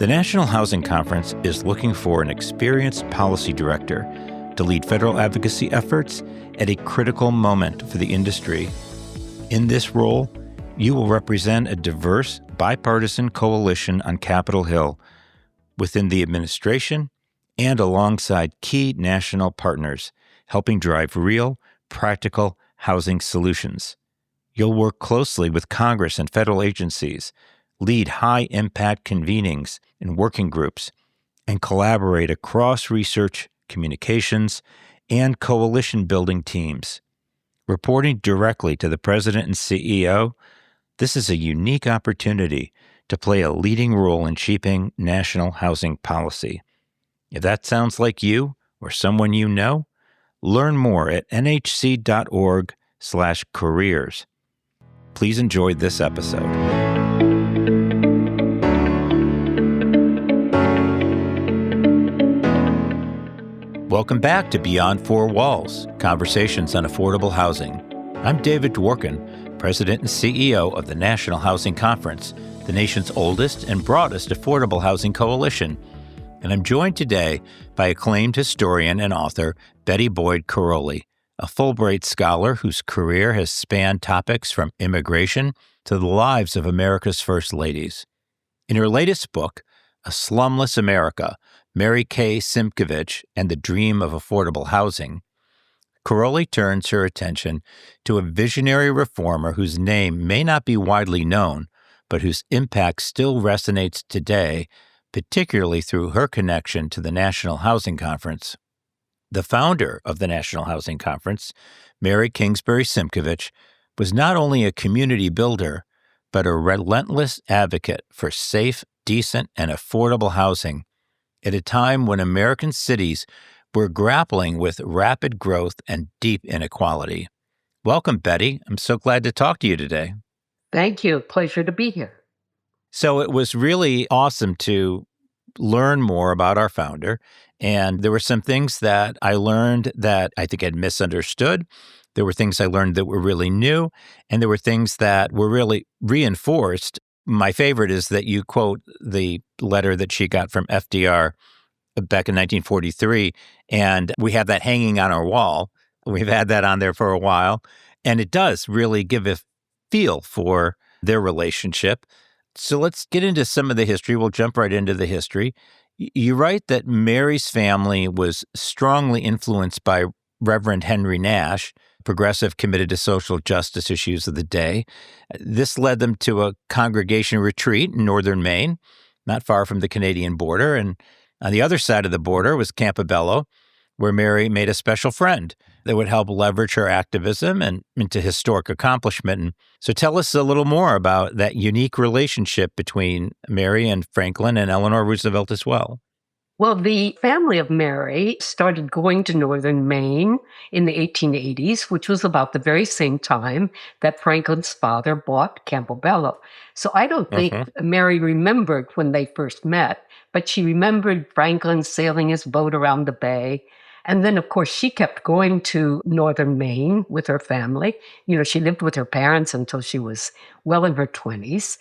The National Housing Conference is looking for an experienced policy director to lead federal advocacy efforts at a critical moment for the industry. In this role, you will represent a diverse, bipartisan coalition on Capitol Hill within the administration and alongside key national partners, helping drive real, practical housing solutions. You'll work closely with Congress and federal agencies, lead high-impact convenings and working groups, and collaborate across research, communications, and coalition-building teams. Reporting directly to the President and CEO, this is a unique opportunity to play a leading role in shaping national housing policy. If that sounds like you or someone you know, learn more at nhc.org/careers. Please enjoy this episode. Welcome back to Beyond Four Walls, Conversations on Affordable Housing. I'm David Dworkin, President and CEO of the National Housing Conference, the nation's oldest and broadest affordable housing coalition. And I'm joined today by acclaimed historian and author Betty Boyd Caroli, a Fulbright scholar whose career has spanned topics from immigration to the lives of America's first ladies. In her latest book, A Slumless America, Mary Kay Simkhovitch and the Dream of Affordable Housing, Caroli turns her attention to a visionary reformer whose name may not be widely known, but whose impact still resonates today, particularly through her connection to the National Housing Conference. The founder of the National Housing Conference, Mary Kingsbury Simkhovitch, was not only a community builder, but a relentless advocate for safe, decent, and affordable housing at a time when American cities were grappling with rapid growth and deep inequality. Welcome, Betty. I'm so glad to talk to you today. Thank you. Pleasure to be here. So it was really awesome to learn more about our founder. And there were some things that I learned that I think I'd misunderstood. There were things I learned that were really new. And there were things that were really reinforced. My favorite is that you quote the letter that she got from FDR back in 1943. And we have that hanging on our wall. We've had that on there for a while. And it does really give a feel for their relationship. So let's get into some of the history. We'll jump right into the history. You write that Mary's family was strongly influenced by Reverend Henry Nash, progressive committed to social justice issues of the day. This led them to a congregation retreat in northern Maine, not far from the Canadian border. And on the other side of the border was Campobello, where Mary made a special friend that would help leverage her activism and into historic accomplishment. And so tell us a little more about that unique relationship between Mary and Franklin and Eleanor Roosevelt as well. Well, the family of Mary started going to northern Maine in the 1880s, which was about the very same time that Franklin's father bought Campobello. So I don't think Mary remembered when they first met, but she remembered Franklin sailing his boat around the bay. And then, of course, she kept going to northern Maine with her family. You know, she lived with her parents until she was well in her 20s.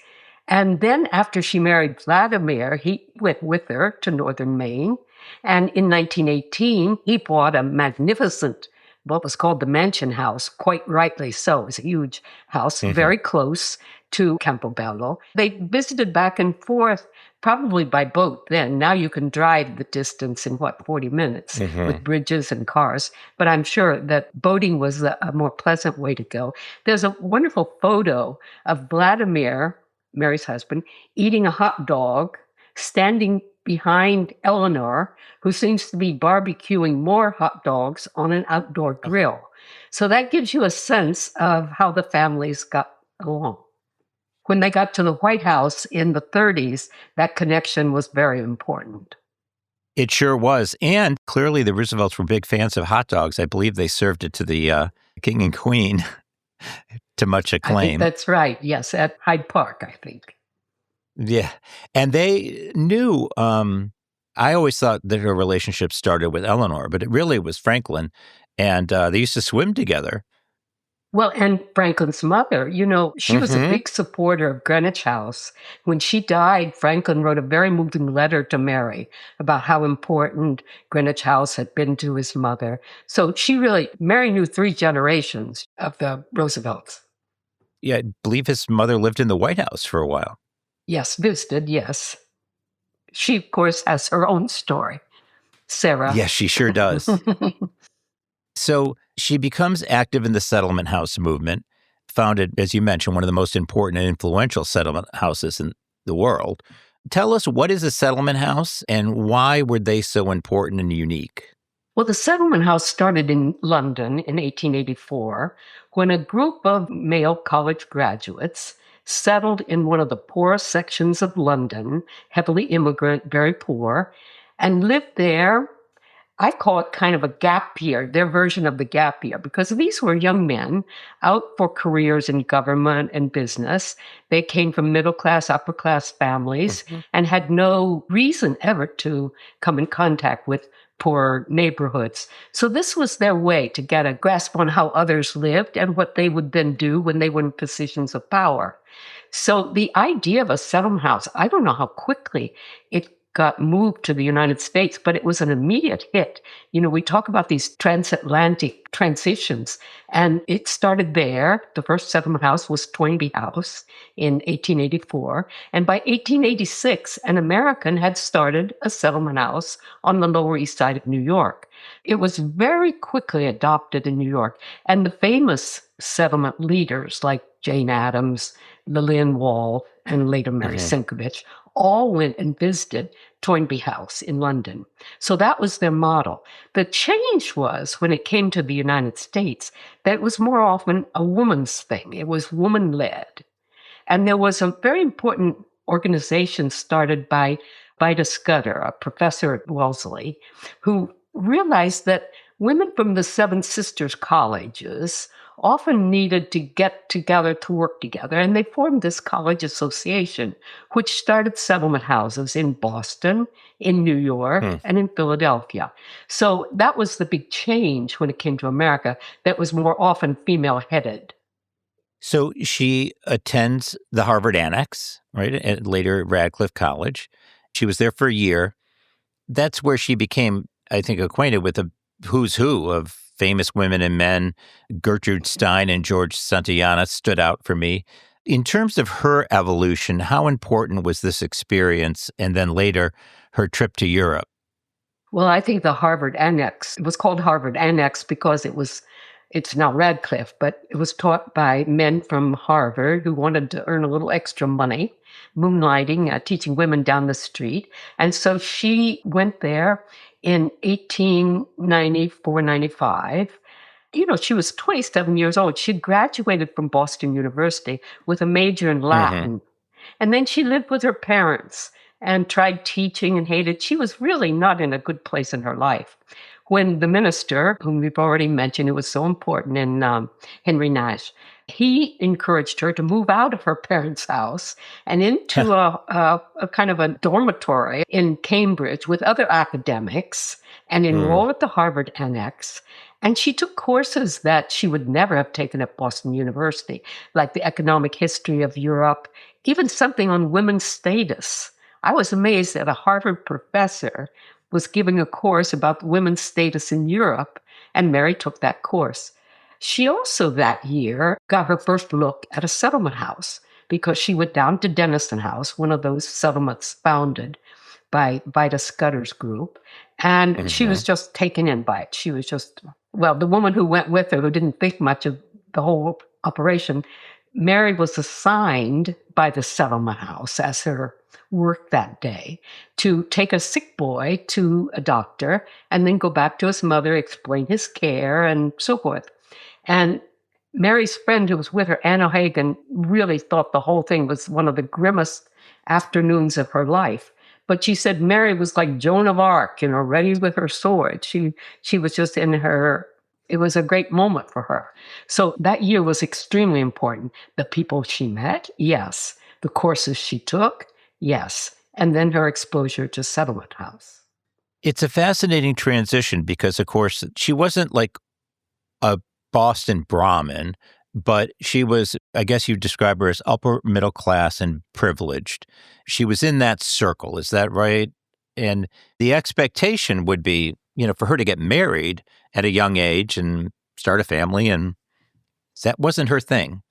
And then after she married Vladimir, he went with her to northern Maine. And in 1918, he bought a magnificent, what was called the Mansion House, quite rightly so. It was a huge house, very close to Campobello. They visited back and forth, probably by boat then. Now you can drive the distance in, 40 minutes with bridges and cars. But I'm sure that boating was a more pleasant way to go. There's a wonderful photo of Vladimir, Mary's husband, eating a hot dog, standing behind Eleanor, who seems to be barbecuing more hot dogs on an outdoor grill. So that gives you a sense of how the families got along. When they got to the White House in the 30s, that connection was very important. It sure was. And clearly the Roosevelts were big fans of hot dogs. I believe they served it to the king and queen to much acclaim. I think that's right. Yes, at Hyde Park, I think. Yeah. And they knew, I always thought that her relationship started with Eleanor, but it really was Franklin. And they used to swim together. Well, and Franklin's mother, she was a Mm-hmm. big supporter of Greenwich House. When she died, Franklin wrote a very moving letter to Mary about how important Greenwich House had been to his mother. So Mary knew 3 generations of the Roosevelts. Yeah, I believe his mother lived in the White House for a while. Yes, visited, yes. She, of course, has her own story, Sarah. Yes, she sure does. So she becomes active in the settlement house movement, founded, as you mentioned, one of the most important and influential settlement houses in the world. Tell us, what is a settlement house and why were they so important and unique? Well, the settlement house started in London in 1884 when a group of male college graduates settled in one of the poorest sections of London, heavily immigrant, very poor, and lived there. I call it kind of a gap year, their version of the gap year, because these were young men out for careers in government and business. They came from middle class, upper class families Mhm. and had no reason ever to come in contact with poor neighborhoods. So this was their way to get a grasp on how others lived and what they would then do when they were in positions of power. So the idea of a settlement house, I don't know how quickly it got moved to the United States, but it was an immediate hit. We talk about these transatlantic transitions, and it started there. The first settlement house was Toynbee House in 1884. And by 1886, an American had started a settlement house on the Lower East Side of New York. It was very quickly adopted in New York. And the famous settlement leaders like Jane Addams, Lillian Wall, and later Mary Mhm. Simkhovitch all went and visited Toynbee House in London. So that was their model. The change was, when it came to the United States, that it was more often a woman's thing. It was woman-led. And there was a very important organization started by Vida Scudder, a professor at Wellesley, who realized that women from the Seven Sisters colleges often needed to get together to work together. And they formed this college association, which started settlement houses in Boston, in New York, Hmm. and in Philadelphia. So that was the big change when it came to America, that was more often female headed. So she attends the Harvard Annex, right? And later Radcliffe College. She was there for a year. That's where she became, I think, acquainted with the who's who of famous women and men. Gertrude Stein and George Santayana stood out for me. In terms of her evolution, how important was this experience? And then later, her trip to Europe? Well, I think the Harvard Annex, it was called Harvard Annex because it's now Radcliffe, but it was taught by men from Harvard who wanted to earn a little extra money, moonlighting, teaching women down the street. And so she went there in 1894, 95. She was 27 years old. She graduated from Boston University with a major in Hmm. Latin. And then she lived with her parents and tried teaching and hated. She was really not in a good place in her life. When the minister, whom we've already mentioned, who was so important in Henry Nash, he encouraged her to move out of her parents' house and into a kind of a dormitory in Cambridge with other academics and Mm. enroll at the Harvard Annex. And she took courses that she would never have taken at Boston University, like the economic history of Europe, even something on women's status. I was amazed that a Harvard professor was giving a course about women's status in Europe, and Mary took that course. She also that year got her first look at a settlement house because she went down to Denison House, one of those settlements founded by Vida Scudder's group, and she was Hmm. just taken in by it. She was just, well, the woman who went with her, who didn't think much of the whole operation, Mary was assigned by the settlement house as her work that day to take a sick boy to a doctor and then go back to his mother, explain his care, and so forth. And Mary's friend who was with her, Anna Hagen, really thought the whole thing was one of the grimmest afternoons of her life. But she said Mary was like Joan of Arc, ready with her sword. She was just in her. It was a great moment for her. So that year was extremely important. The people she met, yes. The courses she took, yes. And then her exposure to Settlement House. It's a fascinating transition because, of course, she wasn't like a Boston Brahmin. but she was, I guess you describe her as upper middle class and privileged. She was in that circle. Is that right? And the expectation would be, for her to get married at a young age and start a family. And that wasn't her thing.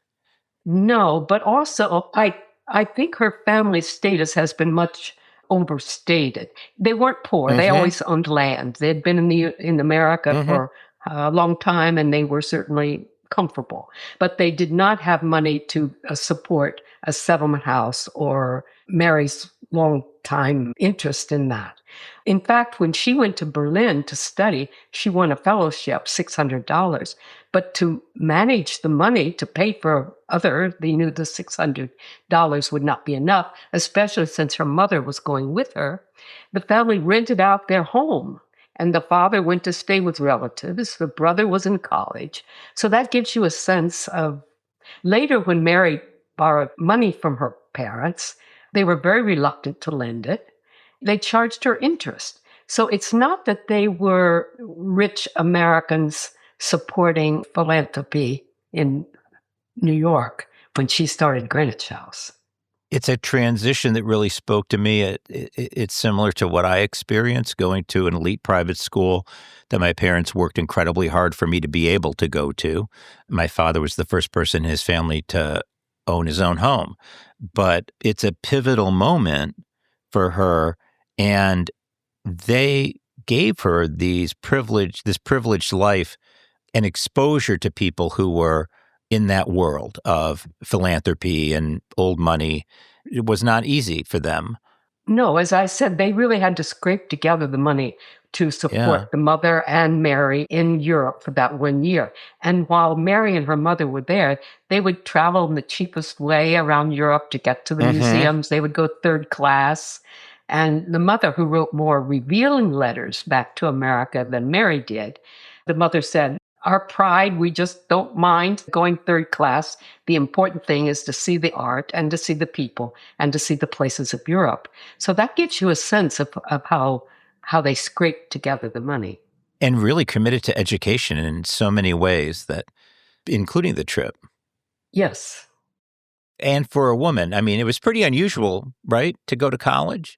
No, but also I think her family status has been much overstated. They weren't poor. They Mm-hmm. always owned land. They'd been in America Mm-hmm. for a long time, and they were certainly comfortable. But they did not have money to support a settlement house or Mary's long time interest in that. In fact, when she went to Berlin to study, she won a fellowship, $600. But to manage the money to pay for they knew the $600 would not be enough, especially since her mother was going with her. The family rented out their home, and the father went to stay with relatives. The brother was in college. So that gives you a sense of later when Mary borrowed money from her parents, they were very reluctant to lend it. They charged her interest. So it's not that they were rich Americans supporting philanthropy in New York when she started Greenwich House. It's a transition that really spoke to me. It's similar to what I experienced going to an elite private school that my parents worked incredibly hard for me to be able to go to. My father was the first person in his family to own his own home. But it's a pivotal moment for her, and they gave her this privileged life and exposure to people who were in that world of philanthropy and old money. It was not easy for them. No, as I said, they really had to scrape together the money to Yeah. support the mother and Mary in Europe for that 1 year. And while Mary and her mother were there, they would travel in the cheapest way around Europe to get to the Mm-hmm. museums. They would go third class. And the mother, who wrote more revealing letters back to America than Mary did, the mother said, our pride, we just don't mind going third class. The important thing is to see the art and to see the people and to see the places of Europe. So that gives you a sense of how they scraped together the money. And really committed to education in so many ways, that, including the trip. Yes. And for a woman, I mean, it was pretty unusual, right, to go to college?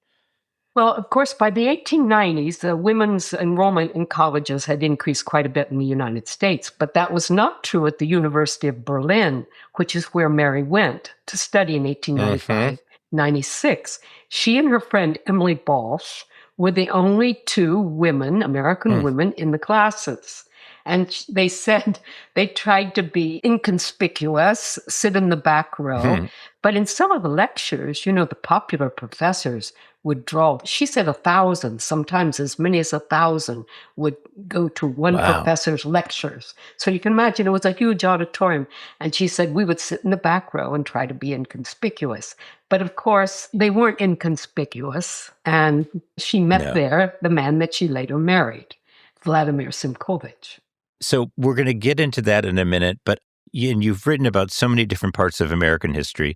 Well, of course, by the 1890s, the women's enrollment in colleges had increased quite a bit in the United States, but that was not true at the University of Berlin, which is where Mary went to study in Mm-hmm. 1895, 96. She and her friend Emily Balch were the only two women, American Hmm. women, in the classes. And they said they tried to be inconspicuous, sit in the back row. Hmm. But in some of the lectures, the popular professors would draw, she said 1,000, sometimes as many as 1,000 would go to one Wow. professor's lectures. So you can imagine it was a huge auditorium. And she said we would sit in the back row and try to be inconspicuous. But of course, they weren't inconspicuous. And she met No. there the man that she later married, Vladimir Simkhovitch. So we're going to get into that in a minute, but you've written about so many different parts of American history.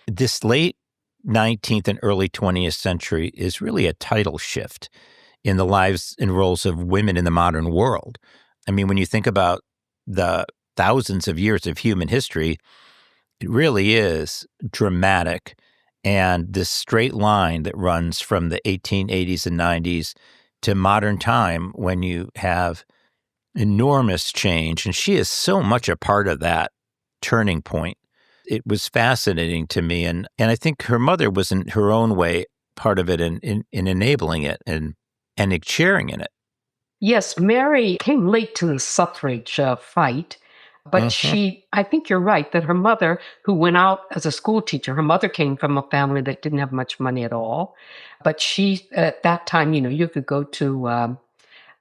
This late 19th and early 20th century is really a tidal shift in the lives and roles of women in the modern world. I mean, when you think about the thousands of years of human history, it really is dramatic. And this straight line that runs from the 1880s and 90s to modern time, when you have enormous change. And she is so much a part of that turning point. It was fascinating to me. And I think her mother was, in her own way, part of it in enabling it and sharing in it. Yes, Mary came late to the suffrage fight, but Hmm. I think you're right that her mother, who went out as a school teacher, her mother came from a family that didn't have much money at all. But she, at that time, you could go to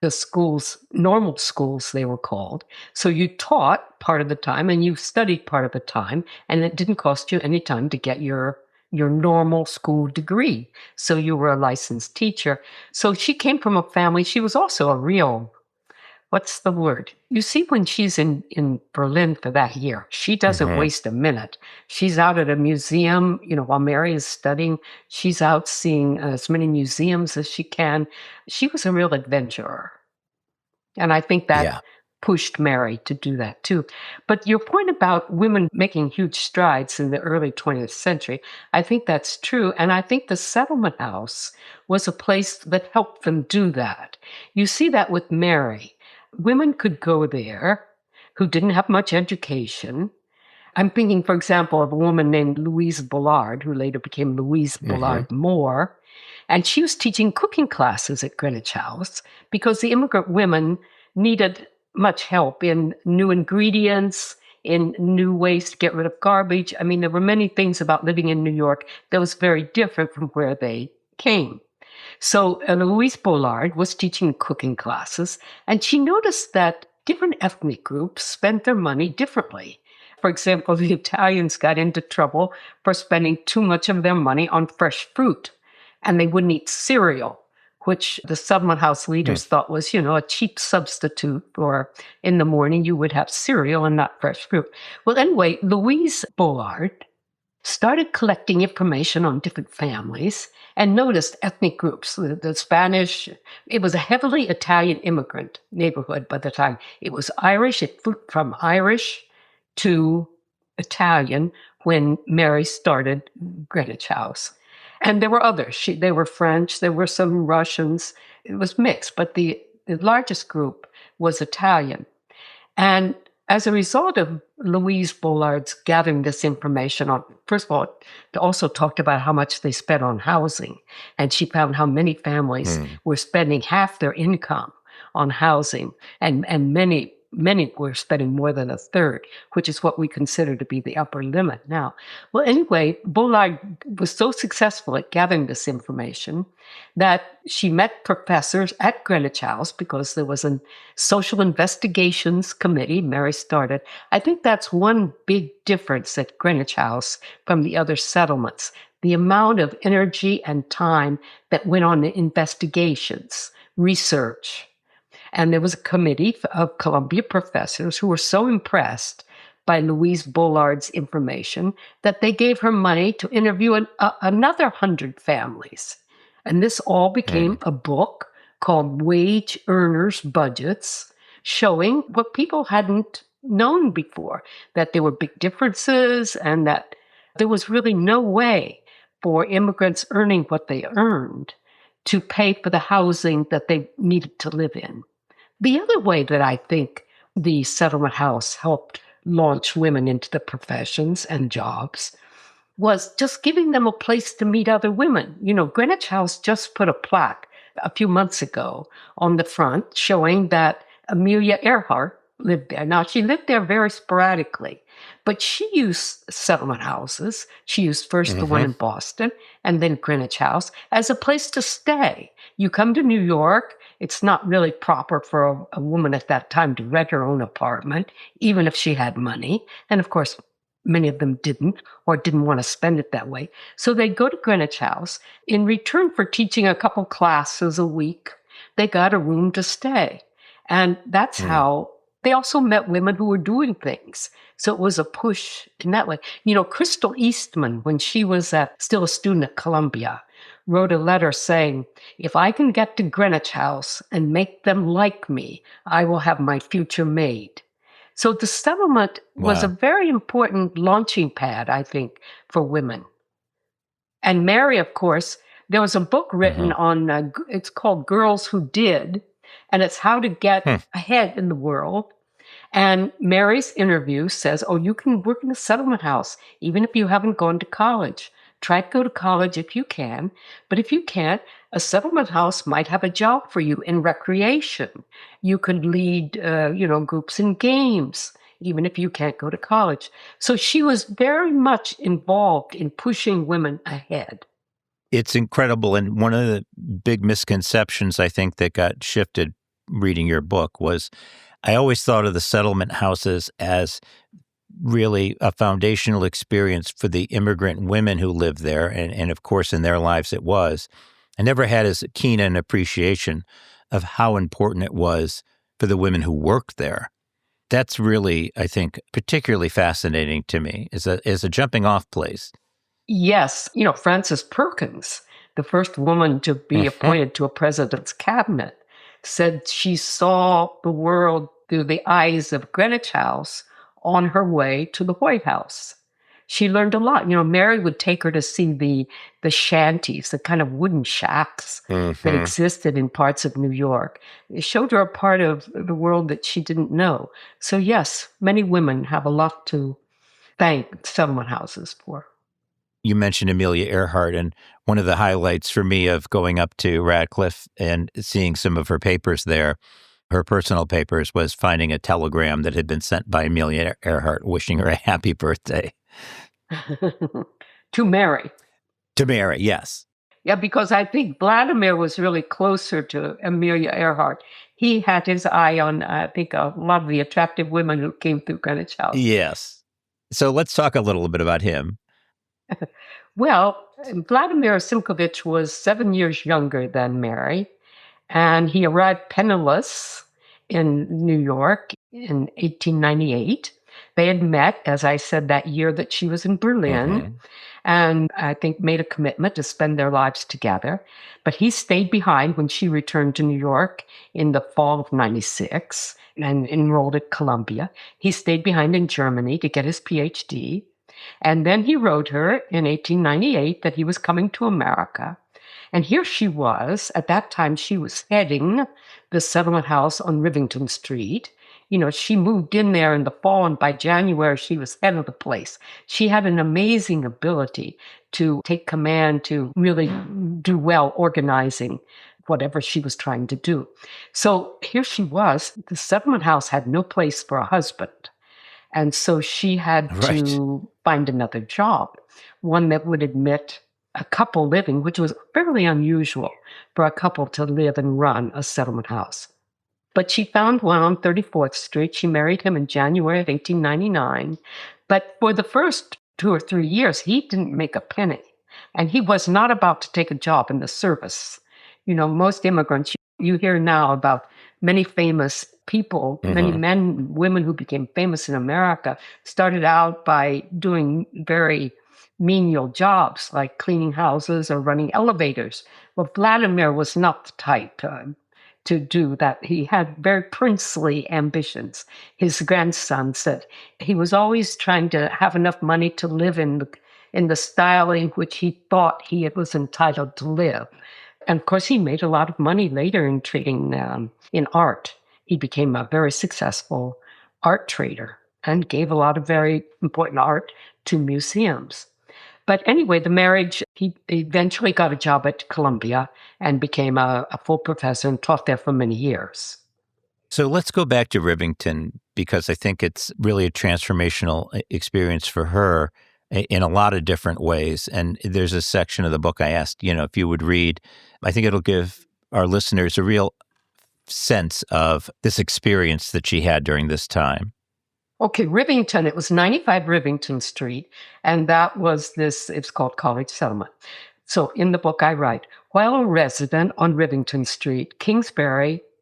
the schools, normal schools, they were called. So you taught part of the time and you studied part of the time, and it didn't cost you any time to get your normal school degree. So you were a licensed teacher. So she came from a family. She was also a real, what's the word? You see, when she's in Berlin for that year, she doesn't Hmm. waste a minute. She's out at a museum, while Mary is studying, she's out seeing as many museums as she can. She was a real adventurer. And I think that Yeah. pushed Mary to do that too. But your point about women making huge strides in the early 20th century, I think that's true. And I think the settlement house was a place that helped them do that. You see that with Mary. Women could go there who didn't have much education. I'm thinking, for example, of a woman named Louise Bullard, who later became Louise Bullard Moore. And she was teaching cooking classes at Greenwich House because the immigrant women needed much help in new ingredients, in new ways to get rid of garbage. I mean, there were many things about living in New York that was very different from where they came. So Louise Bullard was teaching cooking classes, and she noticed that different ethnic groups spent their money differently. For example, the Italians got into trouble for spending too much of their money on fresh fruit, and they wouldn't eat cereal, which the settlement house leaders thought was, a cheap substitute for in the morning you would have cereal and not fresh fruit. Well, anyway, Louise Bullard started collecting information on different families and noticed ethnic groups. The Spanish, it was a heavily Italian immigrant neighborhood by the time. It was Irish, it flipped from Irish to Italian when Mary started Greenwich House. And there were others. They were French, there were some Russians. It was mixed, but the largest group was Italian. And as a result of Louise Bullard's gathering this information on, first of all, it also talked about how much they spent on housing. And she found how many families were spending half their income on housing, and many were spending more than a third, which is what we consider to be the upper limit now. Well, anyway, Bullard was so successful at gathering this information that she met professors at Greenwich House because there was a social investigations committee Mary started. I think that's one big difference at Greenwich House from the other settlements, the amount of energy and time that went on in investigations, research. And there was a committee of Columbia professors who were so impressed by Louise Bullard's information that they gave her money to interview another 100 families. And this all became a book called Wage Earners' Budgets, showing what people hadn't known before, that there were big differences and that there was really no way for immigrants earning what they earned to pay for the housing that they needed to live in. The other way that I think the settlement house helped launch women into the professions and jobs was just giving them a place to meet other women. Greenwich House just put a plaque a few months ago on the front showing that Amelia Earhart lived there. Now, she lived there very sporadically, but she used settlement houses. She used first the one in Boston and then Greenwich House as a place to stay. You come to New York, it's not really proper for a woman at that time to rent her own apartment, even if she had money. And of course, many of them didn't or didn't want to spend it that way. So they go to Greenwich House. In return for teaching a couple classes a week, they got a room to stay. And that's how they also met women who were doing things. So it was a push in that way. Crystal Eastman, when she was still a student at Columbia, wrote a letter saying, if I can get to Greenwich House and make them like me, I will have my future made. So the settlement was a very important launching pad, I think, for women. And Mary, of course, there was a book written on, it's called Girls Who Did, and it's how to get ahead in the world. And Mary's interview says, you can work in a settlement house, even if you haven't gone to college. Try to go to college if you can. But if you can't, a settlement house might have a job for you in recreation. You could lead, groups in games, even if you can't go to college. So she was very much involved in pushing women ahead. It's incredible. And one of the big misconceptions I think that got shifted reading your book was I always thought of the settlement houses as really a foundational experience for the immigrant women who lived there. And of course, in their lives it was. I never had as keen an appreciation of how important it was for the women who worked there. That's really, I think, particularly fascinating to me as a jumping off place. Yes. Frances Perkins, the first woman to be appointed to a president's cabinet, said she saw the world through the eyes of Greenwich House on her way to the White House. She learned a lot. Mary would take her to see the shanties, the kind of wooden shacks that existed in parts of New York. It showed her a part of the world that she didn't know. So yes, many women have a lot to thank settlement houses for. You mentioned Amelia Earhart, and one of the highlights for me of going up to Radcliffe and seeing some of her papers there, her personal papers, was finding a telegram that had been sent by Amelia Earhart wishing her a happy birthday. To Mary. To Mary, yes. Yeah, because I think Vladimir was really closer to Amelia Earhart. He had his eye on, I think, a lot of the attractive women who came through Greenwich House. Yes. So let's talk a little bit about him. Well, Vladimir Simkhovitch was 7 years younger than Mary, and he arrived penniless in New York in 1898. They had met, as I said, that year that she was in Berlin, and I think made a commitment to spend their lives together. But he stayed behind when she returned to New York in the fall of 96 and enrolled at Columbia. He stayed behind in Germany to get his PhD. And then he wrote her in 1898 that he was coming to America. And here she was. At that time, she was heading the settlement house on Rivington Street. She moved in there in the fall, and by January, she was head of the place. She had an amazing ability to take command, to really do well organizing whatever she was trying to do. So here she was. The settlement house had no place for a husband. And so she had to find another job, one that would admit a couple living, which was fairly unusual for a couple to live and run a settlement house. But she found one on 34th Street. She married him in January of 1899. But for the first 2 or 3 years, he didn't make a penny. And he was not about to take a job in the service. Most immigrants, you hear now about many famous people, many men, women who became famous in America, started out by doing very menial jobs like cleaning houses or running elevators. Well, Vladimir was not the type to do that. He had very princely ambitions. His grandson said he was always trying to have enough money to live in the style in which he thought he was entitled to live. And of course, he made a lot of money later in trading in art. He became a very successful art trader and gave a lot of very important art to museums. But anyway, the marriage, he eventually got a job at Columbia and became a full professor and taught there for many years. So let's go back to Rivington, because I think it's really a transformational experience for her in a lot of different ways. And there's a section of the book I asked, if you would read. I think it'll give our listeners a real sense of this experience that she had during this time. Okay, Rivington, it was 95 Rivington Street, and that was it's called College Settlement. So in the book I write, while a resident on Rivington Street,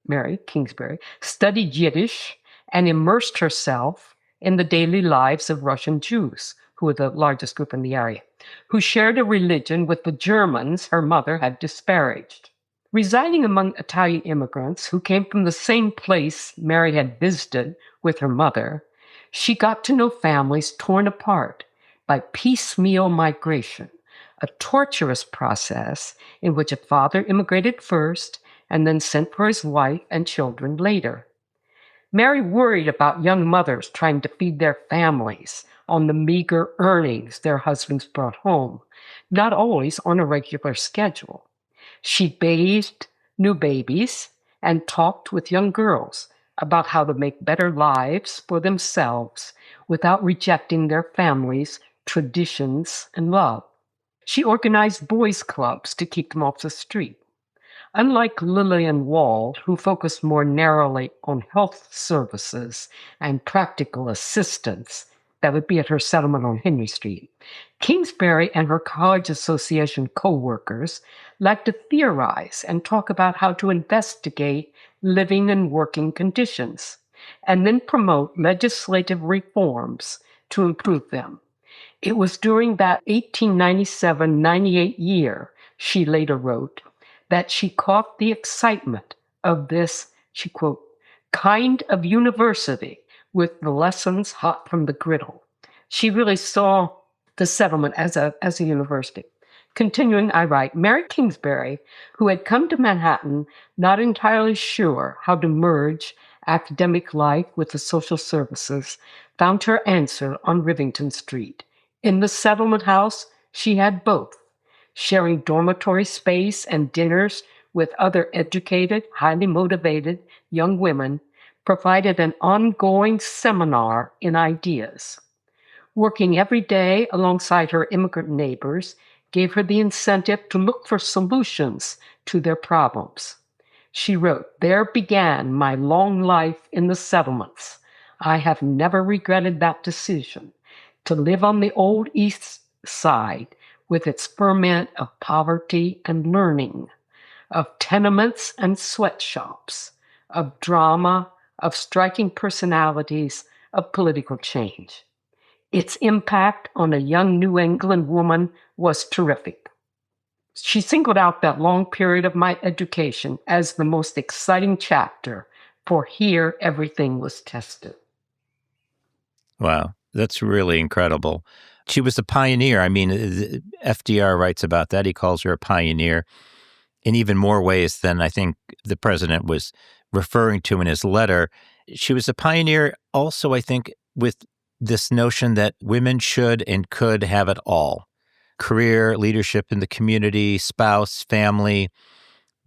Mary Kingsbury, studied Yiddish and immersed herself in the daily lives of Russian Jews, who were the largest group in the area, who shared a religion with the Germans her mother had disparaged. Residing among Italian immigrants who came from the same place Mary had visited with her mother, she got to know families torn apart by piecemeal migration, a torturous process in which a father immigrated first and then sent for his wife and children later. Mary worried about young mothers trying to feed their families on the meager earnings their husbands brought home, not always on a regular schedule. She bathed new babies and talked with young girls about how to make better lives for themselves without rejecting their families' traditions and love. She organized boys' clubs to keep them off the street. Unlike Lillian Wald, who focused more narrowly on health services and practical assistance that would be at her settlement on Henry Street, Kingsbury and her college association co-workers liked to theorize and talk about how to investigate living and working conditions, and then promote legislative reforms to improve them. It was during that 1897-98 year, she later wrote, that she caught the excitement of this, she quote, kind of university with the lessons hot from the griddle. She really saw the settlement as a university. Continuing, I write, Mary Kingsbury, who had come to Manhattan not entirely sure how to merge academic life with the social services, found her answer on Rivington Street. In the settlement house, she had both, sharing dormitory space and dinners with other educated, highly motivated young women, provided an ongoing seminar in ideas. Working every day alongside her immigrant neighbors gave her the incentive to look for solutions to their problems. She wrote, "There began my long life in the settlements. I have never regretted that decision, to live on the old East Side with its ferment of poverty and learning, of tenements and sweatshops, of drama, of striking personalities, of political change. Its impact on a young New England woman was terrific." She singled out that long period of my education as the most exciting chapter, for here everything was tested. Wow, that's really incredible. She was a pioneer. I mean, FDR writes about that. He calls her a pioneer in even more ways than I think the president was referring to in his letter. She was a pioneer also, I think, with this notion that women should and could have it all: career, leadership in the community, spouse, family.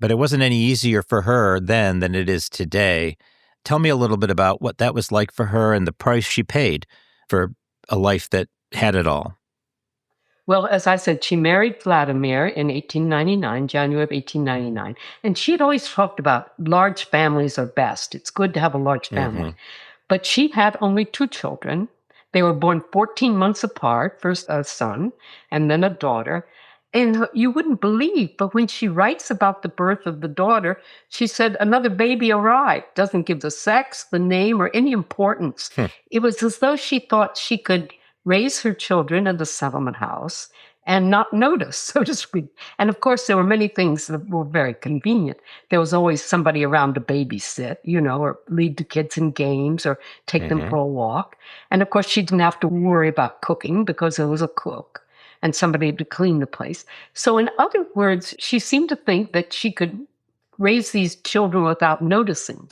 But it wasn't any easier for her then than it is today. Tell me a little bit about what that was like for her and the price she paid for a life that had it all. Well, as I said, she married Vladimir in 1899, January of 1899. And she had always talked about large families are best. It's good to have a large family. But she had only 2 children. They were born 14 months apart, first a son and then a daughter. And you wouldn't believe, but when she writes about the birth of the daughter, she said another baby arrived, doesn't give the sex, the name, or any importance. It was as though she thought she could raise her children in the settlement house and not notice, so to speak. And of course, there were many things that were very convenient. There was always somebody around to babysit, or lead the kids in games or take them for a walk. And of course, she didn't have to worry about cooking because there was a cook and somebody to clean the place. So in other words, she seemed to think that she could raise these children without noticing.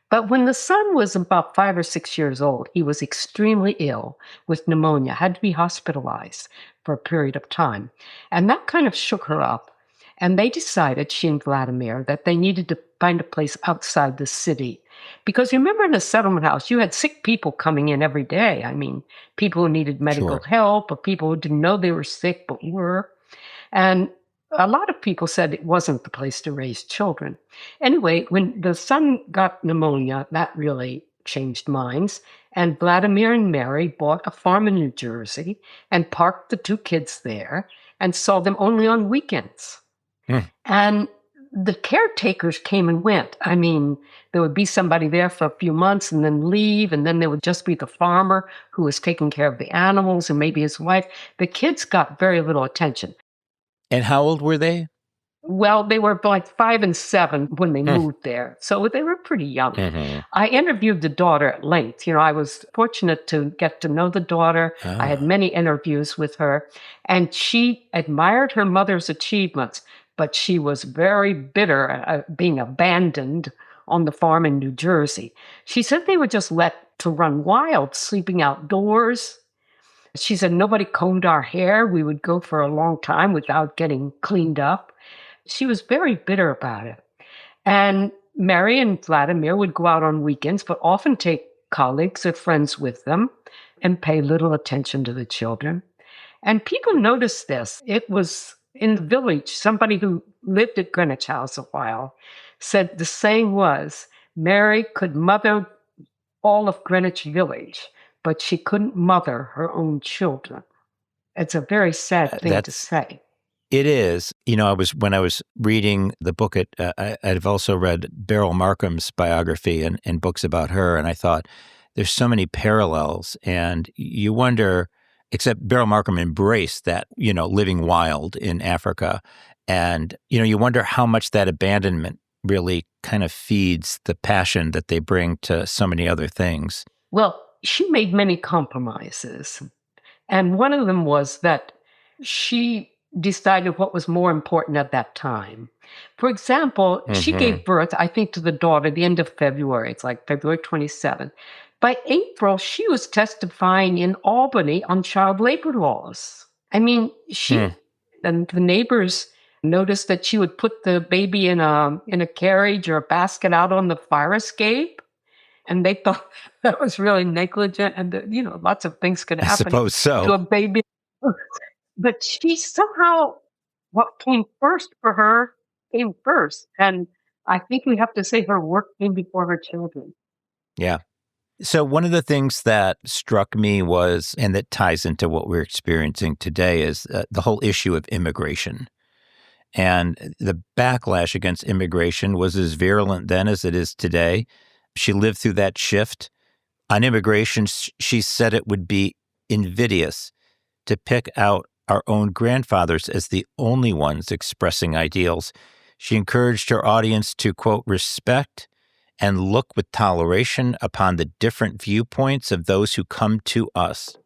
But when the son was about 5 or 6 years old, he was extremely ill with pneumonia, had to be hospitalized for a period of time. And that kind of shook her up. And they decided, she and Vladimir, that they needed to find a place outside the city. Because remember, in a settlement house, you had sick people coming in every day. I mean, people who needed medical help or people who didn't know they were sick but were. And a lot of people said it wasn't the place to raise children. Anyway, when the son got pneumonia, that really changed minds. And Vladimir and Mary bought a farm in New Jersey and parked the 2 kids there and saw them only on weekends. And the caretakers came and went. I mean, there would be somebody there for a few months and then leave, and then there would just be the farmer who was taking care of the animals and maybe his wife. The kids got very little attention. And how old were they? Well, they were like 5 and 7 when they moved there. So they were pretty young. I interviewed the daughter at length. I was fortunate to get to know the daughter. I had many interviews with her. And she admired her mother's achievements, but she was very bitter being abandoned on the farm in New Jersey. She said they were just let to run wild, sleeping outdoors. She said nobody combed our hair. We would go for a long time without getting cleaned up. She was very bitter about it. And Mary and Vladimir would go out on weekends, but often take colleagues or friends with them and pay little attention to the children. And people noticed this. It was in the village. Somebody who lived at Greenwich House a while said the saying was, Mary could mother all of Greenwich Village, but she couldn't mother her own children. It's a very sad thing to say. It is. When I was reading the book, I've also read Beryl Markham's biography and books about her, and I thought there's so many parallels, and you wonder, except Beryl Markham embraced that, living wild in Africa, and, you wonder how much that abandonment really kind of feeds the passion that they bring to so many other things. Well, she made many compromises. And one of them was that she decided what was more important at that time. For example, she gave birth, I think, to the daughter at the end of February. It's like February 27th. By April, she was testifying in Albany on child labor laws. I mean, and the neighbors noticed that she would put the baby in a carriage or a basket out on the fire escape. And they thought that was really negligent, and that, lots of things could I happen suppose so. to a baby. But she somehow, what came first for her came first. And I think we have to say her work came before her children. Yeah. So one of the things that struck me was, and that ties into what we're experiencing today, is the whole issue of immigration. And the backlash against immigration was as virulent then as it is today. She lived through that shift. On immigration, she said it would be invidious to pick out our own grandfathers as the only ones expressing ideals. She encouraged her audience to, quote, respect and look with toleration upon the different viewpoints of those who come to us.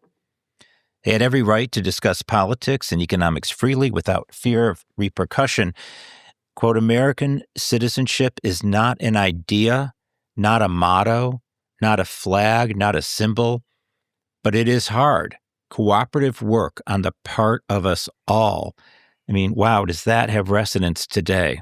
They had every right to discuss politics and economics freely without fear of repercussion. Quote, American citizenship is not an idea, not a motto, not a flag, not a symbol, but it is hard, cooperative work on the part of us all. I mean, wow, does that have resonance today?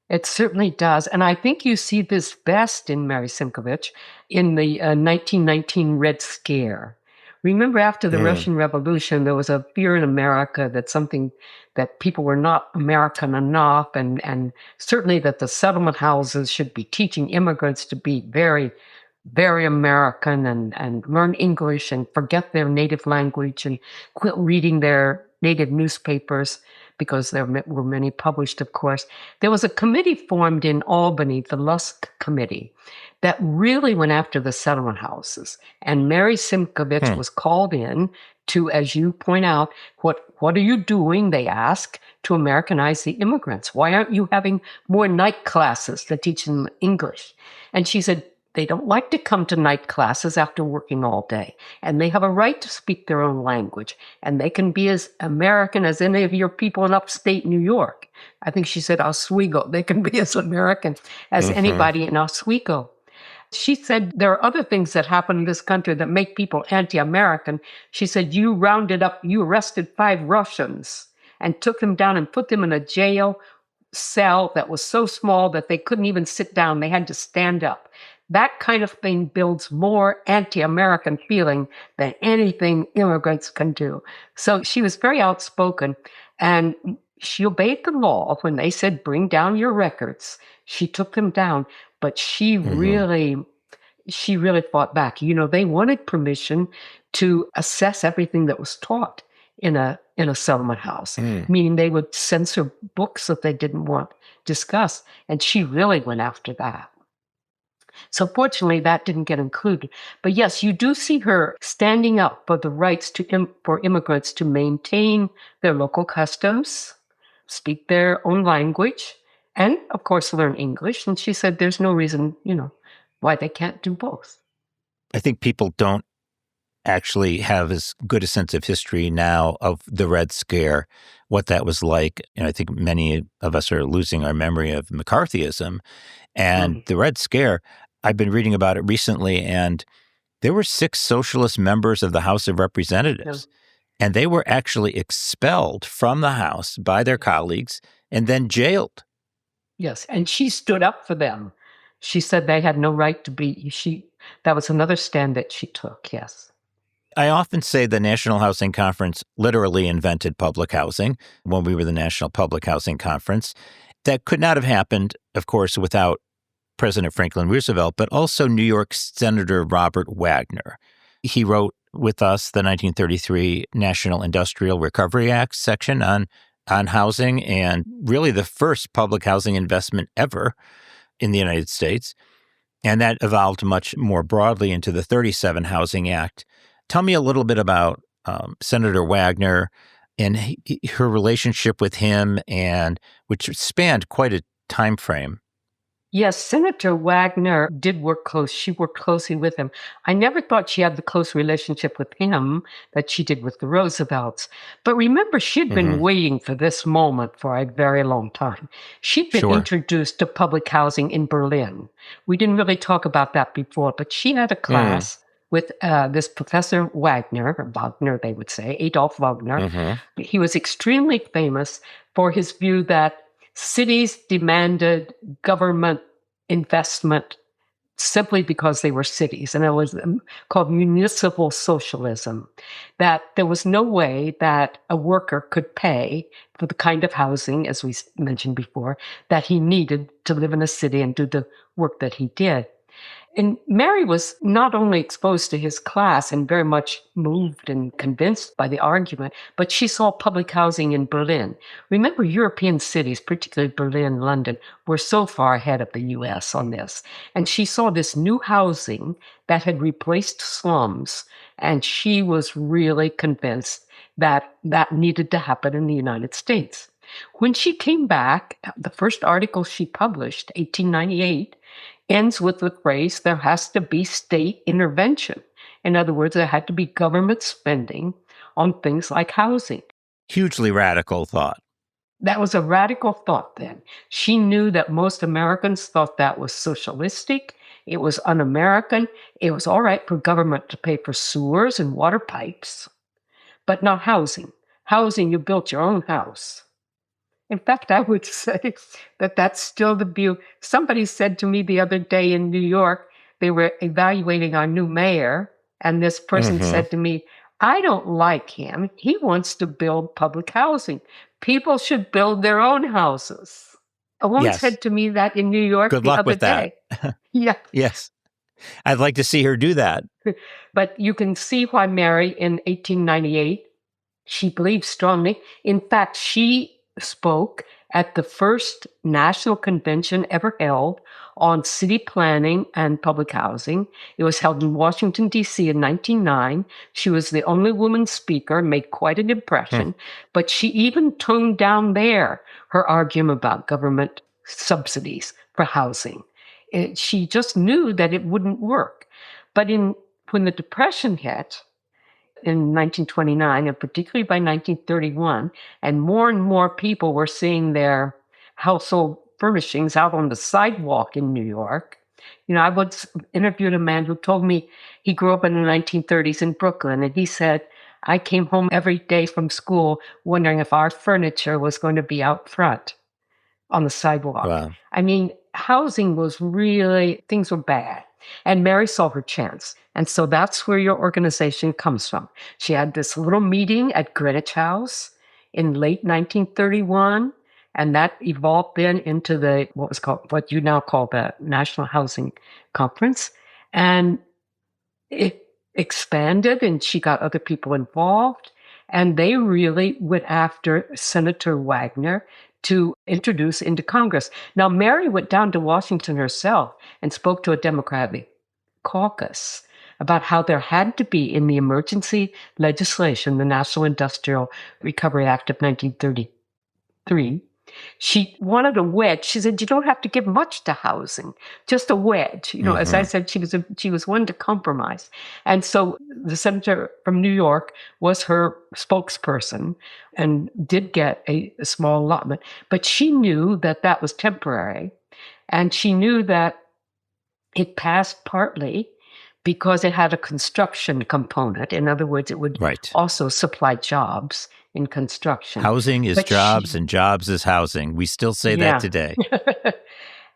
It certainly does. And I think you see this best in Mary Simkhovitch in the 1919 Red Scare. Remember, after the Russian Revolution, there was a fear in America that people were not American enough, and certainly that the settlement houses should be teaching immigrants to be very, very American and learn English and forget their native language and quit reading their native newspapers, because there were many published, of course. There was a committee formed in Albany, the Lusk Committee, that really went after the settlement houses. And Mary Simkhovitch was called in to, as you point out, what are you doing, they ask, to Americanize the immigrants? Why aren't you having more night classes to teach them English? And she said, they don't like to come to night classes after working all day, and they have a right to speak their own language, and they can be as American as any of your people in upstate New York. I think she said Oswego. They can be as American as anybody in Oswego. She said there are other things that happen in this country that make people anti-American. She said, you arrested 5 Russians and took them down and put them in a jail cell that was so small that they couldn't even sit down. They had to stand up. That kind of thing builds more anti-American feeling than anything immigrants can do. So she was very outspoken, and she obeyed the law. When they said, bring down your records, she took them down. But she really fought back. They wanted permission to assess everything that was taught in a settlement house, meaning they would censor books that they didn't want discussed. And she really went after that. So fortunately, that didn't get included. But yes, you do see her standing up for the rights for immigrants to maintain their local customs, speak their own language, and, of course, learn English. And she said there's no reason, why they can't do both. I think people don't actually have as good a sense of history now of the Red Scare, what that was like. And I think many of us are losing our memory of McCarthyism. And the Red Scare, I've been reading about it recently, and there were 6 socialist members of the House of Representatives, and they were actually expelled from the House by their colleagues and then jailed. Yes, and she stood up for them. She said they had no right to be, that was another stand that she took, yes. I often say the National Housing Conference literally invented public housing when we were the National Public Housing Conference. That could not have happened, of course, without President Franklin Roosevelt, but also New York Senator Robert Wagner. He wrote with us the 1933 National Industrial Recovery Act section on housing, and really the first public housing investment ever in the United States. And that evolved much more broadly into the 37 Housing Act. Tell me a little bit about Senator Wagner and her relationship with him, and which spanned quite a time frame. Yes, Senator Wagner did work close. She worked closely with him. I never thought she had the close relationship with him that she did with the Roosevelts. But remember, she'd been Hmm. waiting for this moment for a very long time. She'd been Sure. introduced to public housing in Berlin. We didn't really talk about that before, but she had a Mm. class with this Professor Wagner, or Wagner, they would say, Adolf Wagner. Hmm. He was extremely famous for his view that cities demanded government investment simply because they were cities. And it was called municipal socialism, that there was no way that a worker could pay for the kind of housing, as we mentioned before, that he needed to live in a city and do the work that he did. And Mary was not only exposed to his class and very much moved and convinced by the argument, but she saw public housing in Berlin. Remember, European cities, particularly Berlin, London, were so far ahead of the US on this. And she saw this new housing that had replaced slums, and she was really convinced that that needed to happen in the United States. When she came back, the first article she published, 1898, ends with the phrase, there has to be state intervention. In other words, there had to be government spending on things like housing. Hugely radical thought. That was a radical thought then. She knew that most Americans thought that was socialistic. It was un-American. It was all right for government to pay for sewers and water pipes, but not housing. Housing, you built your own house. In fact, I would say that that's still the view. Somebody said to me the other day in New York, they were evaluating our new mayor, and this person Hmm. said to me, I don't like him. He wants to build public housing. People should build their own houses. A woman Yes. said to me that in New York Good the luck other with that. day. Yeah. Yes. I'd like to see her do that. But you can see why Mary in 1898, she believed strongly. In fact, she spoke at the first national convention ever held on city planning and public housing. It was held in Washington, D.C. in 1909. She was the only woman speaker, made quite an Hmm. impression, but she even toned down there her argument about government subsidies for housing. She just knew that it wouldn't work. But when the Depression hit, in 1929, and particularly by 1931, and more people were seeing their household furnishings out on the sidewalk in New York. You know, I once interviewed a man who told me he grew up in the 1930s in Brooklyn, and he said, I came home every day from school wondering if our furniture was going to be out front on the sidewalk. Wow. I mean, housing was really, things were bad. And Mary saw her chance. And so that's where your organization comes from. She had this little meeting at Greenwich House in late 1931, and that evolved then into what you now call the National Housing Conference. And it expanded, and she got other people involved. And they really went after Senator Wagner to introduce into Congress. Now, Mary went down to Washington herself and spoke to a Democratic caucus about how there had to be in the emergency legislation, the National Industrial Recovery Act of 1933. She wanted a wedge. She said, you don't have to give much to housing, just a wedge. You know, as I said, she was one to compromise. And so the senator from New York was her spokesperson and did get a small allotment. But she knew that that was temporary. And she knew that it passed partly because it had a construction component. In other words, it would Right. also supply jobs in construction. Housing is But jobs and jobs is housing. We still say that today.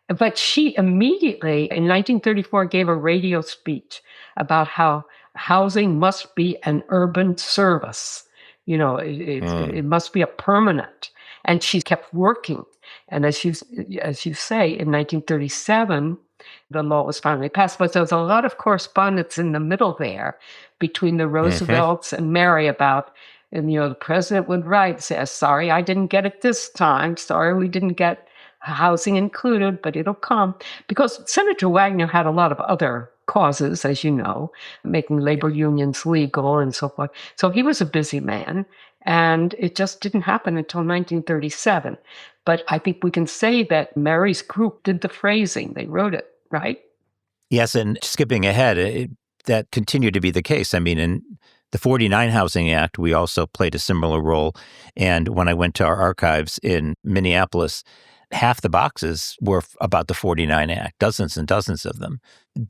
But she immediately, in 1934, gave a radio speech about how housing must be an urban service. You know, it must be a permanent. And she kept working. And as you say, in 1937, the law was finally passed. But there was a lot of correspondence in the middle there between the Roosevelts and Mary about, and, you know, the president would write, say, sorry, I didn't get it this time. Sorry, we didn't get housing included, but it'll come. Because Senator Wagner had a lot of other causes, as you know, making labor unions legal and so forth. So he was a busy man, and it just didn't happen until 1937. But I think we can say that Mary's group did the phrasing. They wrote it, right? Yes, and skipping ahead, that continued to be the case. I mean, in the 49 Housing Act, we also played a similar role. And when I went to our archives in Minneapolis, half the boxes were about the 49 Act, dozens and dozens of them.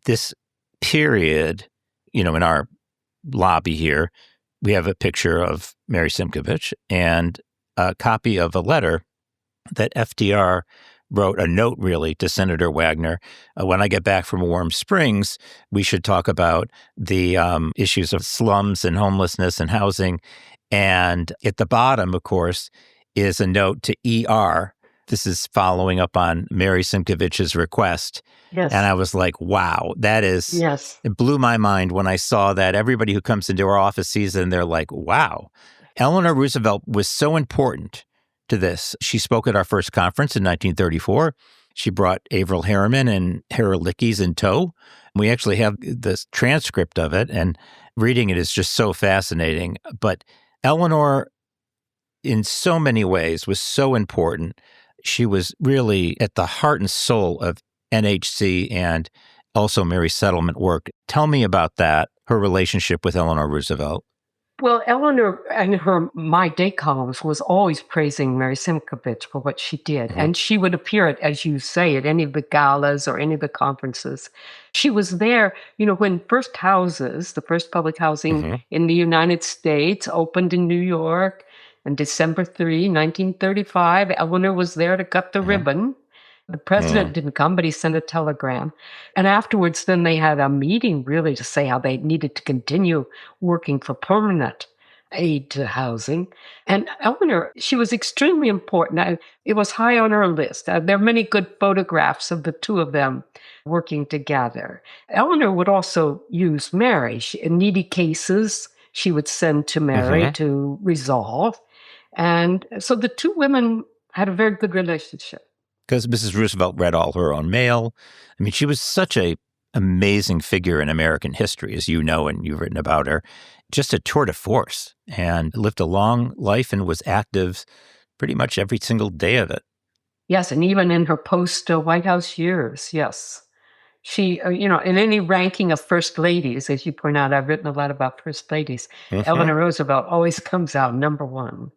This period, in our lobby here, we have a picture of Mary Simkhovitch and a copy of a letter that FDR wrote, a note really to Senator Wagner. When I get back from Warm Springs, we should talk about the issues of slums and homelessness and housing. And at the bottom, of course, is a note to ER. This is following up on Mary Simkhovich's request. Yes. And I was like, wow, Yes. It blew my mind when I saw that. Everybody who comes into our office sees it and they're like, wow. Eleanor Roosevelt was so important to this. She spoke at our first conference in 1934. She brought Averell Harriman and Harold Ickes in tow. We actually have this transcript of it, and reading it is just so fascinating. But Eleanor, in so many ways, was so important. She was really at the heart and soul of NHC and also Mary's settlement work. Tell me about that, her relationship with Eleanor Roosevelt. Well, Eleanor and her My Day columns was always praising Mary Simkhovitch for what she did. Mm-hmm. And she would appear at, as you say, at any of the galas or any of the conferences. She was there, when first houses, the first public housing in the United States opened in New York on December 3, 1935. Eleanor was there to cut the ribbon. The president didn't come, but he sent a telegram. And afterwards, then they had a meeting really to say how they needed to continue working for permanent aid to housing. And Eleanor, she was extremely important. It was high on her list. There are many good photographs of the two of them working together. Eleanor would also use Mary. In needy cases, she would send to Mary to resolve. And so the two women had a very good relationship. Because Mrs. Roosevelt read all her own mail. I mean, she was such an amazing figure in American history, as you know, and you've written about her. Just a tour de force, and lived a long life and was active pretty much every single day of it. Yes, and even in her post-White House years, yes. She, in any ranking of first ladies, as you point out, I've written a lot about first ladies, Eleanor Roosevelt always comes out number one.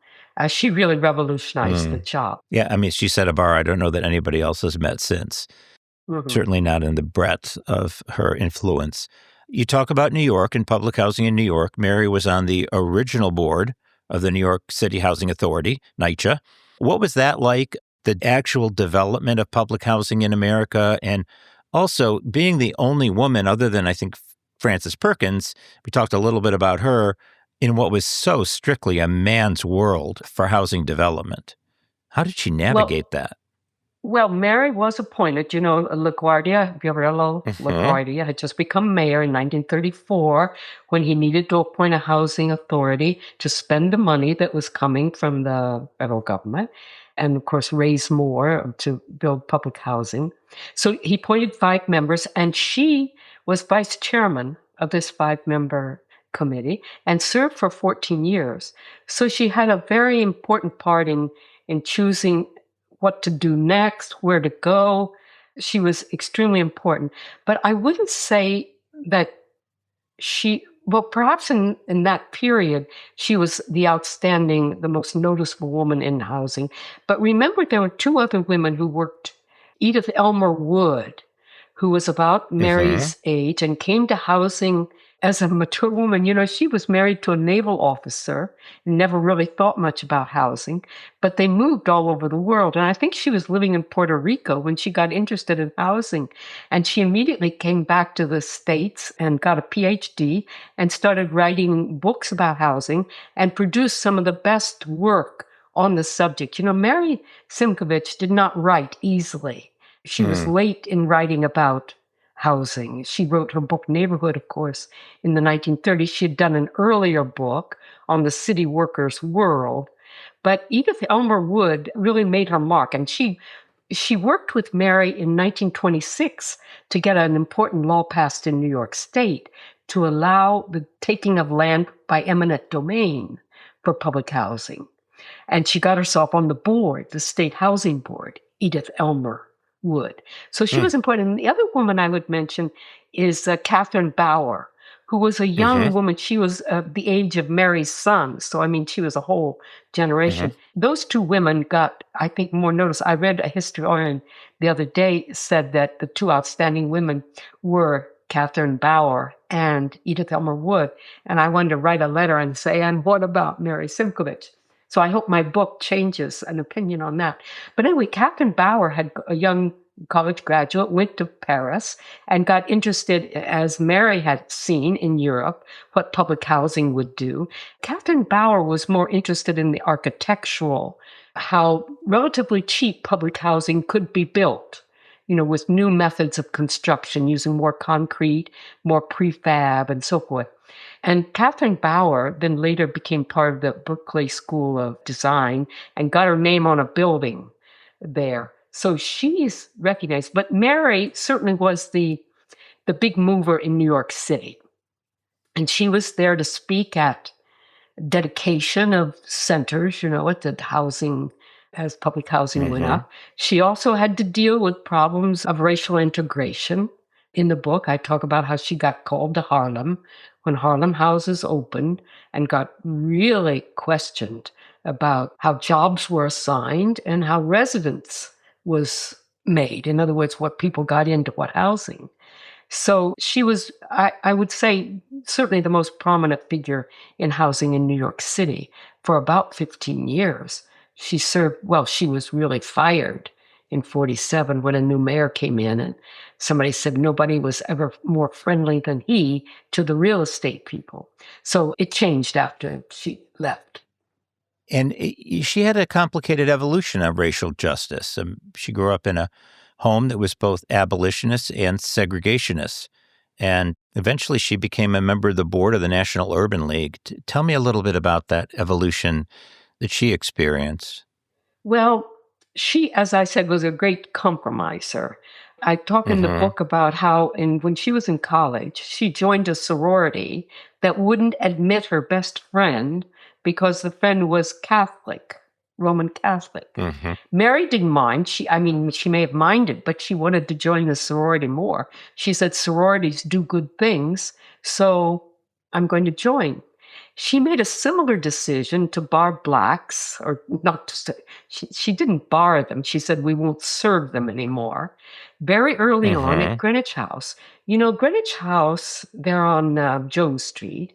She really revolutionized the job. Yeah, I mean, she set a bar I don't know that anybody else has met since. Certainly not in the breadth of her influence. You talk about New York and public housing in New York. Mary was on the original board of the New York City Housing Authority, NYCHA. What was that like, the actual development of public housing in America? And also being the only woman, other than, I think, Frances Perkins, we talked a little bit about her, in what was so strictly a man's world for housing development. How did she navigate that? Well, Mary was appointed, LaGuardia, Fiorello LaGuardia had just become mayor in 1934 when he needed to appoint a housing authority to spend the money that was coming from the federal government and, of course, raise more to build public housing. So he appointed 5 members, and she was vice chairman of this 5-member committee and served for 14 years. So she had a very important part in choosing what to do next, where to go. She was extremely important. But I wouldn't say that perhaps in that period, she was the most noticeable woman in housing. But remember, there were 2 other women who worked. Edith Elmer Wood, who was about Mary's age and came to housing as a mature woman. She was married to a naval officer and never really thought much about housing, but they moved all over the world. And I think she was living in Puerto Rico when she got interested in housing. And she immediately came back to the States and got a PhD and started writing books about housing and produced some of the best work on the subject. Mary Simkhovitch did not write easily. She was late in writing about housing. She wrote her book, Neighborhood, of course, in the 1930s. She had done an earlier book on the city workers' world. But Edith Elmer Wood really made her mark. And she worked with Mary in 1926 to get an important law passed in New York State to allow the taking of land by eminent domain for public housing. And she got herself on the board, the state housing board, Edith Elmer Wood. So she was important. And the other woman I would mention is Catherine Bauer, who was a young woman. She was the age of Mary's son. So, I mean, she was a whole generation. Those two women got, I think, more notice. I read a historian the other day said that the two outstanding women were Catherine Bauer and Edith Elmer Wood. And I wanted to write a letter and say, and what about Mary Simkhovitch? So I hope my book changes an opinion on that. But anyway, Catherine Bauer had a young college graduate, went to Paris and got interested, as Mary had seen in Europe, what public housing would do. Catherine Bauer was more interested in the architectural, how relatively cheap public housing could be built, with new methods of construction using more concrete, more prefab, and so forth. And Catherine Bauer then later became part of the Berkeley School of Design and got her name on a building there. So she's recognized. But Mary certainly was the big mover in New York City. And she was there to speak at dedication of centers, at the housing, as public housing went up. She also had to deal with problems of racial integration. In the book, I talk about how she got called to Harlem when Harlem houses opened and got really questioned about how jobs were assigned and how residence was made. In other words, what people got into what housing. So she was, I would say, certainly the most prominent figure in housing in New York City for about 15 years. She served, she was really fired in 1947 when a new mayor came in, and somebody said nobody was ever more friendly than he to the real estate people. So it changed after she left. And she had a complicated evolution of racial justice. She grew up in a home that was both abolitionist and segregationist. And eventually she became a member of the board of the National Urban League. Tell me a little bit about that evolution that she experienced. Well, she, as I said, was a great compromiser. I talk in the book about how when she was in college, she joined a sorority that wouldn't admit her best friend because the friend was Catholic, Roman Catholic. Mary didn't mind. She may have minded, but she wanted to join the sorority more. She said, sororities do good things, so I'm going to join. She made a similar decision to bar blacks, or not to, she didn't bar them. She said, we won't serve them anymore. Very early on at Greenwich House. Greenwich House, there on Jones Street,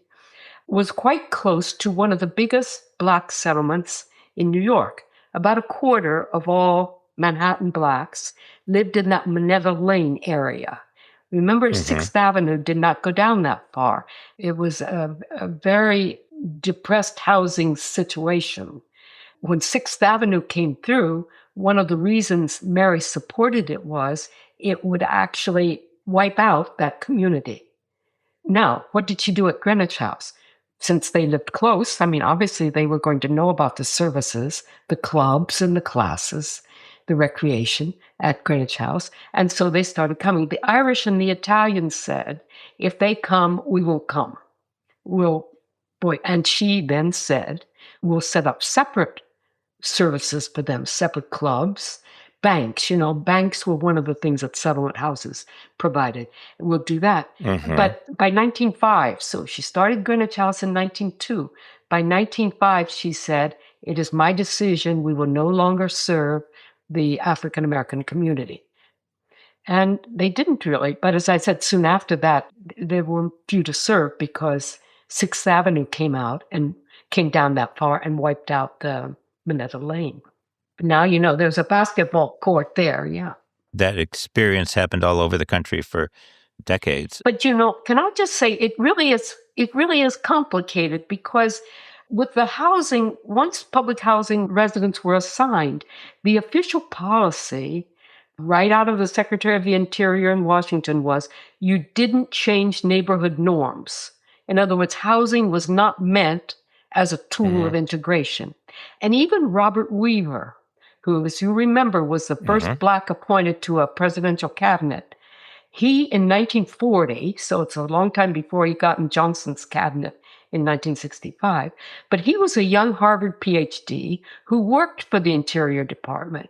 was quite close to one of the biggest black settlements in New York. About a quarter of all Manhattan blacks lived in that Minetta Lane area. Remember, 6th Avenue did not go down that far. It was a very depressed housing situation. When 6th Avenue came through, one of the reasons Mary supported it was it would actually wipe out that community. Now, what did she do at Greenwich House? Since they lived close, obviously they were going to know about the services, the clubs and the classes, the recreation at Greenwich House. And so they started coming. The Irish and the Italians said, if they come, we will come. And she then said, we'll set up separate services for them, separate clubs, banks. Banks were one of the things that settlement houses provided. We'll do that. But by 1905, so she started Greenwich House in 1902. By 1905, she said, it is my decision. We will no longer serve the African-American community. And they didn't really. But as I said, soon after that, there were few to serve because 6th Avenue came down that far and wiped out the Minetta Lane. But now, there's a basketball court there, yeah. That experience happened all over the country for decades. But, can I just say, it really is complicated because with the housing, once public housing residents were assigned, the official policy right out of the Secretary of the Interior in Washington was you didn't change neighborhood norms. In other words, housing was not meant as a tool of integration. And even Robert Weaver, who, as you remember, was the first Black appointed to a presidential cabinet, he in 1940, so it's a long time before he got in Johnson's cabinet in 1965. But he was a young Harvard PhD who worked for the Interior Department.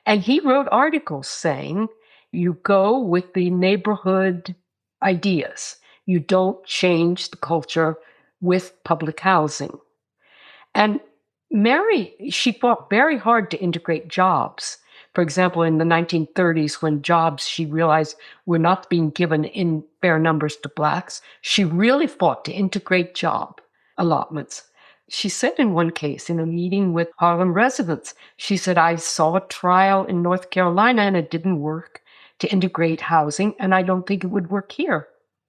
And he wrote articles saying, you go with the neighborhood ideas. You don't change the culture with public housing. And Mary, she fought very hard to integrate jobs. For example, in the 1930s, when jobs she realized were not being given in fair numbers to Blacks, she really fought to integrate job allotments. She said in one case, in a meeting with Harlem residents, she said, I saw a trial in North Carolina and it didn't work to integrate housing, and I don't think it would work here.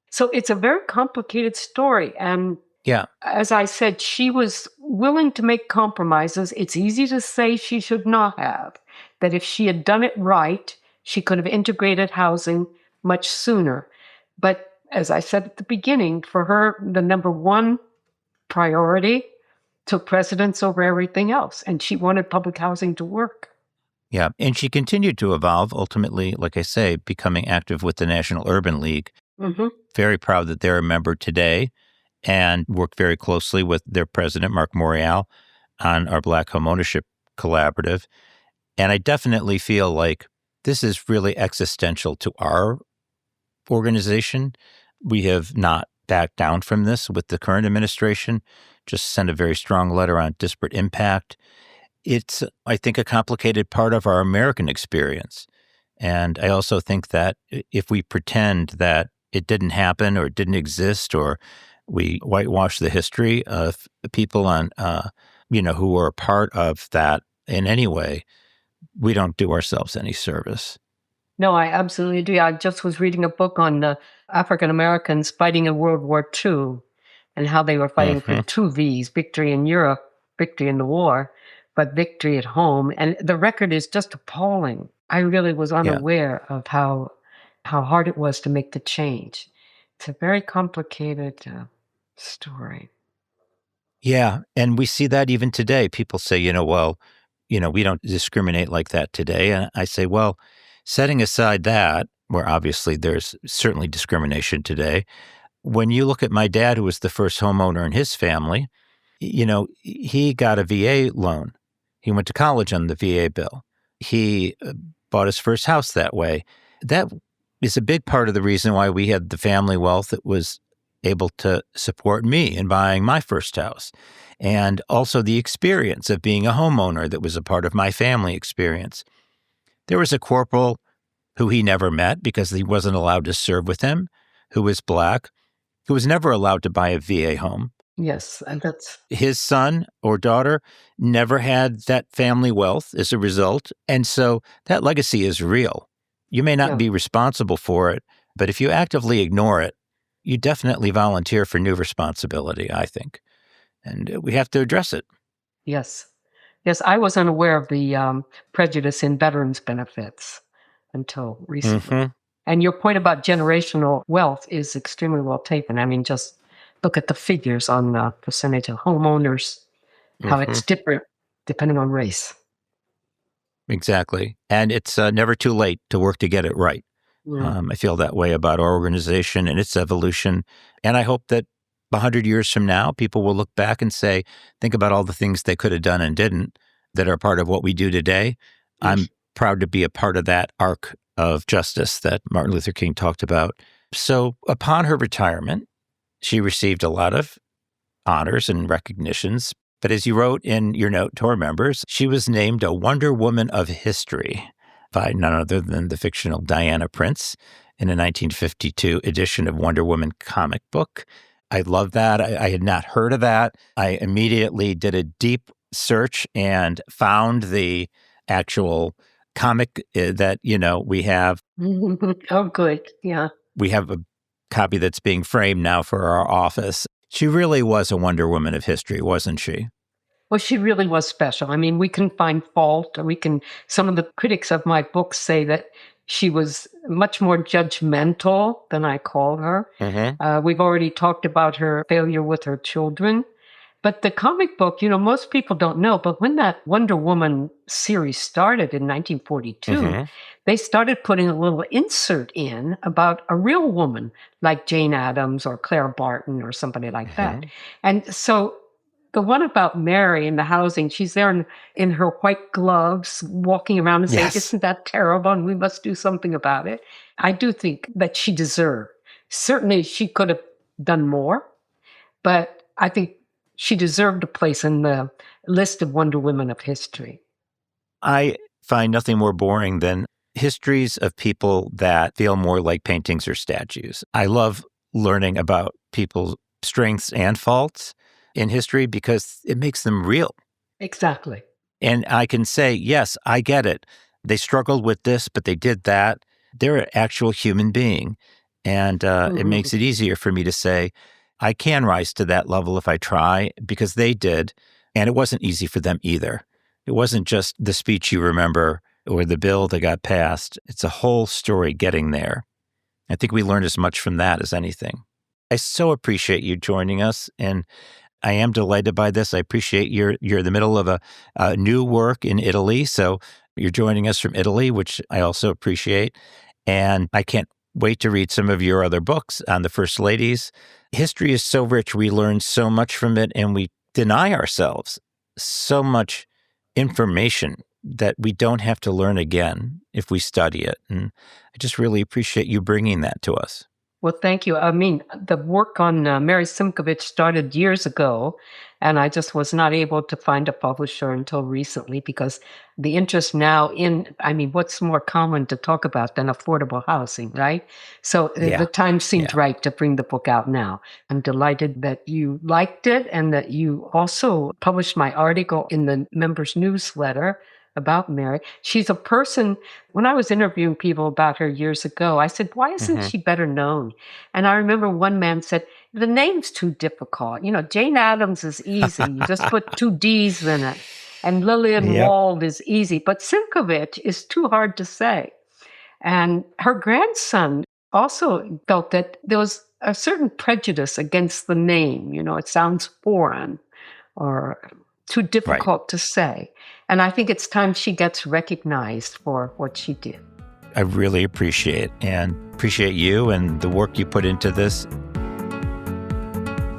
So it's a very complicated story. And Yeah. as I said, she was willing to make compromises. It's easy to say she should not have, that if she had done it right, she could have integrated housing much sooner. But as I said at the beginning, for her, the number one priority took precedence over everything else, and she wanted public housing to work. Yeah. And she continued to evolve, ultimately, like I say, becoming active with the National Urban League. Mm-hmm. Very proud that they're a member today and work very closely with their president, Mark Morial, on our Black Homeownership Collaborative. And I definitely feel like this is really existential to our organization. We have not backed down from this with the current administration, just sent a very strong letter on disparate impact. It's, I think, a complicated part of our American experience. And I also think that if we pretend that it didn't happen or it didn't exist, or we whitewash the history of people who were a part of that in any way, we don't do ourselves any service. No, I absolutely do. I just was reading a book on African Americans fighting in World War II and how they were fighting for two V's, victory in Europe, victory in the war, but victory at home. And the record is just appalling. I really was unaware of how hard it was to make the change. It's a very complicated story. Yeah. And we see that even today. People say, we don't discriminate like that today. And I say, well, setting aside that, where obviously there's certainly discrimination today, when you look at my dad, who was the first homeowner in his family, he got a VA loan. He went to college on the VA bill. He bought his first house that way. That is a big part of the reason why we had the family wealth that was able to support me in buying my first house. And also the experience of being a homeowner that was a part of my family experience. There was a corporal who he never met because he wasn't allowed to serve with him, who was Black, who was never allowed to buy a VA home. Yes, and that's... His son or daughter never had that family wealth as a result. And so that legacy is real. You may not be responsible for it, but if you actively ignore it, you definitely volunteer for new responsibility, I think. And we have to address it. Yes. Yes, I was unaware of the prejudice in veterans' benefits until recently. Mm-hmm. And your point about generational wealth is extremely well taken. I mean, just look at the figures on the percentage of homeowners, how it's different depending on race. Exactly. And it's never too late to work to get it right. I feel that way about our organization and its evolution. And I hope that 100 years from now, people will look back and say, think about all the things they could have done and didn't that are part of what we do today. I'm proud to be a part of that arc of justice that Martin Luther King talked about. So upon her retirement, she received a lot of honors and recognitions. But as you wrote in your note to our members, she was named a Wonder Woman of History by none other than the fictional Diana Prince in a 1952 edition of Wonder Woman comic book. I love that. I had not heard of that. I immediately did a deep search and found the actual comic that, we have. Oh, good. Yeah. We have a copy that's being framed now for our office. She really was a Wonder Woman of history, wasn't she? Well, she really was special. I mean, we can find fault, or some of the critics of my book say that she was much more judgmental than I call her. We've already talked about her failure with her children. But the comic book, most people don't know, but when that Wonder Woman series started in 1942, they started putting a little insert in about a real woman like Jane Addams or Clara Barton or somebody like that. And so the one about Mary in the housing, she's there in her white gloves, walking around and saying, Yes. "Isn't that terrible? And we must do something about it." I do think that she deserved. Certainly, she could have done more, but I think she deserved a place in the list of Wonder Women of history. I find nothing more boring than histories of people that feel more like paintings or statues. I love learning about people's strengths and faults in history because it makes them real. Exactly. And I can say, yes, I get it. They struggled with this, but they did that. They're an actual human being. And it makes it easier for me to say, I can rise to that level if I try, because they did. And it wasn't easy for them either. It wasn't just the speech you remember or the bill that got passed. It's a whole story getting there. I think we learned as much from that as anything. I so appreciate you joining us, and I am delighted by this. I appreciate you're in the middle of a new work in Italy, so you're joining us from Italy, which I also appreciate. And I can't wait to read some of your other books on the First Ladies. History is so rich. We learn so much from it, and we deny ourselves so much information that we don't have to learn again if we study it. And I just really appreciate you bringing that to us. Well, thank you. I mean, the work on Mary Simkhovitch started years ago, and I just was not able to find a publisher until recently because the interest now what's more common to talk about than affordable housing, right? So the time seemed right to bring the book out now. I'm delighted that you liked it and that you also published my article in the members' newsletter about Mary. She's a person, when I was interviewing people about her years ago, I said, why isn't she better known? And I remember one man said, the name's too difficult. Jane Addams is easy. You just put 2 D's in it. And Lillian Wald is easy. But Simkhovitch is too hard to say. And her grandson also felt that there was a certain prejudice against the name. It sounds foreign or too difficult to say. And I think it's time she gets recognized for what she did. I really appreciate you and the work you put into this.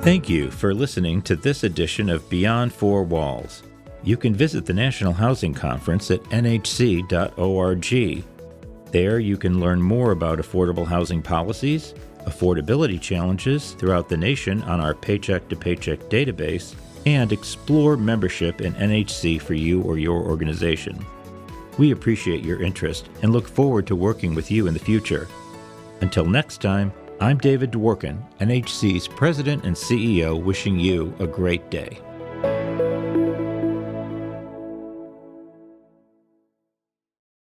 Thank you for listening to this edition of Beyond Four Walls. You can visit the National Housing Conference at nhc.org. There you can learn more about affordable housing policies, affordability challenges throughout the nation on our Paycheck to Paycheck database, and explore membership in NHC for you or your organization. We appreciate your interest and look forward to working with you in the future. Until next time, I'm David Dworkin, NHC's President and CEO, wishing you a great day.